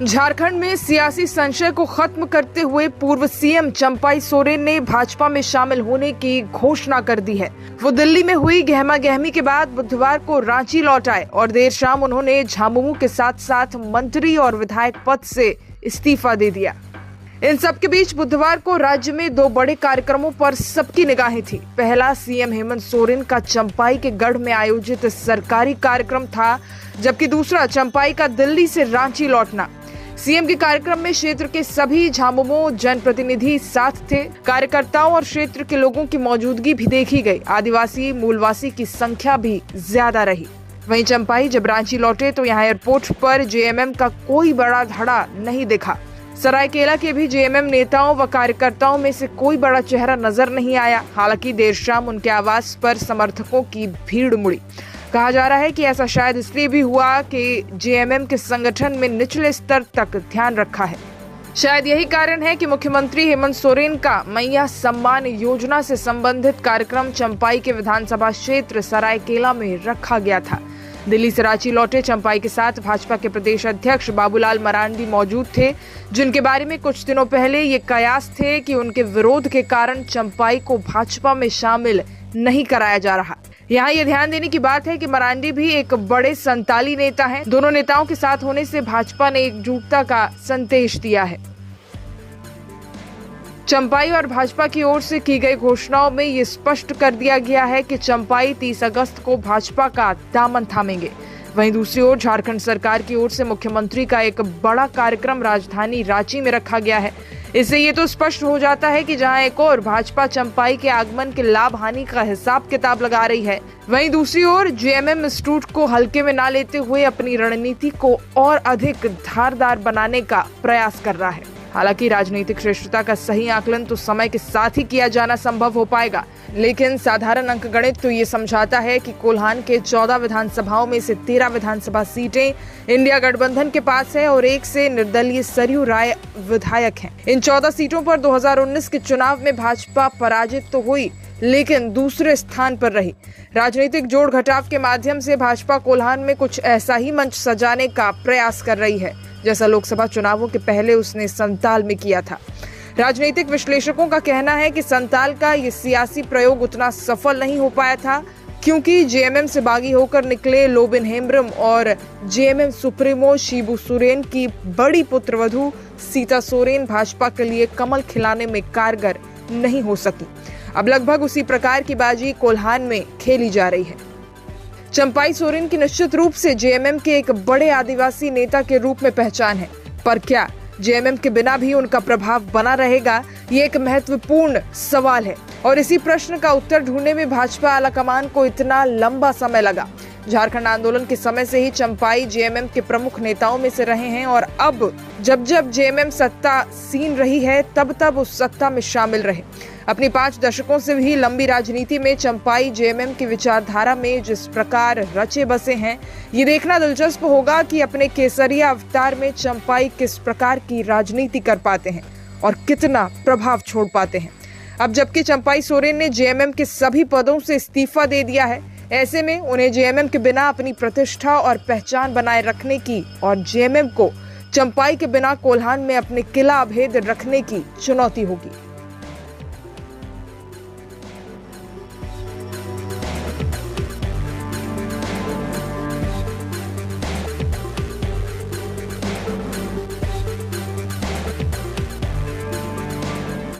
झारखंड में सियासी संशय को खत्म करते हुए पूर्व सीएम चंपाई सोरेन ने भाजपा में शामिल होने की घोषणा कर दी है। वो दिल्ली में हुई गहमा-गहमी के बाद बुधवार को रांची लौट आए और देर शाम उन्होंने झामुमो के साथ साथ मंत्री और विधायक पद से इस्तीफा दे दिया। इन सब के बीच बुधवार को राज्य में दो बड़े कार्यक्रमों पर सबकी निगाहें थी। पहला सीएम हेमंत सोरेन का चंपाई के गढ़ में आयोजित सरकारी कार्यक्रम था, जबकि दूसरा चंपाई का दिल्ली से रांची लौटना। सीएम के कार्यक्रम में क्षेत्र के सभी झामुमो जनप्रतिनिधि साथ थे। कार्यकर्ताओं और क्षेत्र के लोगों की मौजूदगी भी देखी गई। आदिवासी मूलवासी की संख्या भी ज्यादा रही। वहीं चंपाई जब रांची लौटे तो यहाँ एयरपोर्ट पर जेएमएम का कोई बड़ा धड़ा नहीं दिखा। सरायकेला के भी जेएमएम नेताओं व कार्यकर्ताओं में से कोई बड़ा चेहरा नजर नहीं आया। हालांकि देर शाम उनके आवास पर समर्थकों की भीड़ उमड़ी। कहा जा रहा है कि ऐसा शायद इसलिए भी हुआ कि जेएमएम के संगठन में निचले स्तर तक ध्यान रखा है। शायद यही कारण है कि मुख्यमंत्री हेमंत सोरेन का मैया सम्मान योजना से संबंधित कार्यक्रम चंपाई के विधानसभा क्षेत्र सरायकेला में रखा गया था। दिल्ली से रांची लौटे चंपाई के साथ भाजपा के प्रदेश अध्यक्ष बाबूलाल मरांडी मौजूद थे, जिनके बारे में कुछ दिनों पहले ये कयास थे कि उनके विरोध के कारण चंपाई को भाजपा में शामिल नहीं कराया जा रहा। यहाँ ये ध्यान देने की बात है कि मरांडी भी एक बड़े संताली नेता हैं। दोनों नेताओं के साथ होने से भाजपा ने एकजुटता का संदेश दिया है। चंपाई और भाजपा की ओर से की गई घोषणाओं में ये स्पष्ट कर दिया गया है कि चंपाई 30 अगस्त को भाजपा का दामन थामेंगे। वहीं दूसरी ओर झारखंड सरकार की ओर से मुख्यमंत्री का एक बड़ा कार्यक्रम राजधानी रांची में रखा गया है। इससे ये तो स्पष्ट हो जाता है कि जहां एक ओर भाजपा चंपाई के आगमन के लाभ हानि का हिसाब किताब लगा रही है, वहीं दूसरी ओर जेएमएम इंस्टीट्यूट को हल्के में ना लेते हुए अपनी रणनीति को और अधिक धारदार बनाने का प्रयास कर रहा है। हालांकि राजनीतिक श्रेष्ठता का सही आकलन तो समय के साथ ही किया जाना संभव हो पाएगा, लेकिन साधारण अंकगणित तो ये समझाता है कि कोल्हान के 14 विधानसभाओं में से 13 विधानसभा सीटें इंडिया गठबंधन के पास है और एक से निर्दलीय सरयू राय विधायक हैं। इन 14 सीटों पर 2019 के चुनाव में भाजपा पराजित तो हुई, लेकिन दूसरे स्थान पर रही। राजनीतिक जोड़ घटाव के माध्यम से भाजपा कोल्हान में कुछ ऐसा ही मंच सजाने का प्रयास कर रही है जैसा लोकसभा चुनावों के पहले उसने संताल में किया था। राजनीतिक विश्लेषकों का कहना है कि संताल का ये सियासी प्रयोग उतना सफल नहीं हो पाया था, क्योंकि जेएमएम से बागी होकर निकले लोबिन हेम्ब्रम और जेएमएम सुप्रीमो शिबू सोरेन की बड़ी पुत्रवधू सीता सोरेन भाजपा के लिए कमल खिलाने में कारगर नहीं हो सकी। अब लगभग उसी प्रकार की बाजी कोल्हान में खेली जा रही है। चंपाई सोरेन की निश्चित रूप से जेएमएम के एक बड़े आदिवासी नेता के रूप में पहचान है, पर क्या जेएमएम के बिना भी उनका प्रभाव बना रहेगा, ये एक महत्वपूर्ण सवाल है। और इसी प्रश्न का उत्तर ढूंढने में भाजपा आलाकमान को इतना लंबा समय लगा। झारखंड आंदोलन के समय से ही चंपाई जेएमएम के प्रमुख नेताओं में से रहे हैं और अब जब जेएमएम सत्ता सीन रही है तब उस सत्ता में शामिल रहे। अपनी 5 दशकों से भी लंबी राजनीति में चंपाई जेएमएम की विचारधारा में जिस प्रकार रचे बसे हैं, ये देखना दिलचस्प होगा कि अपने केसरिया अवतार में चंपाई किस प्रकार की राजनीति कर पाते हैं और कितना प्रभाव छोड़ पाते हैं। अब जबकि चंपाई सोरेन ने जेएमएम के सभी पदों से इस्तीफा दे दिया है, ऐसे में उन्हें जेएमएम के बिना अपनी प्रतिष्ठा और पहचान बनाए रखने की और जेएमएम को चंपाई के बिना कोल्हान में अपने किला अभेद रखने की चुनौती होगी।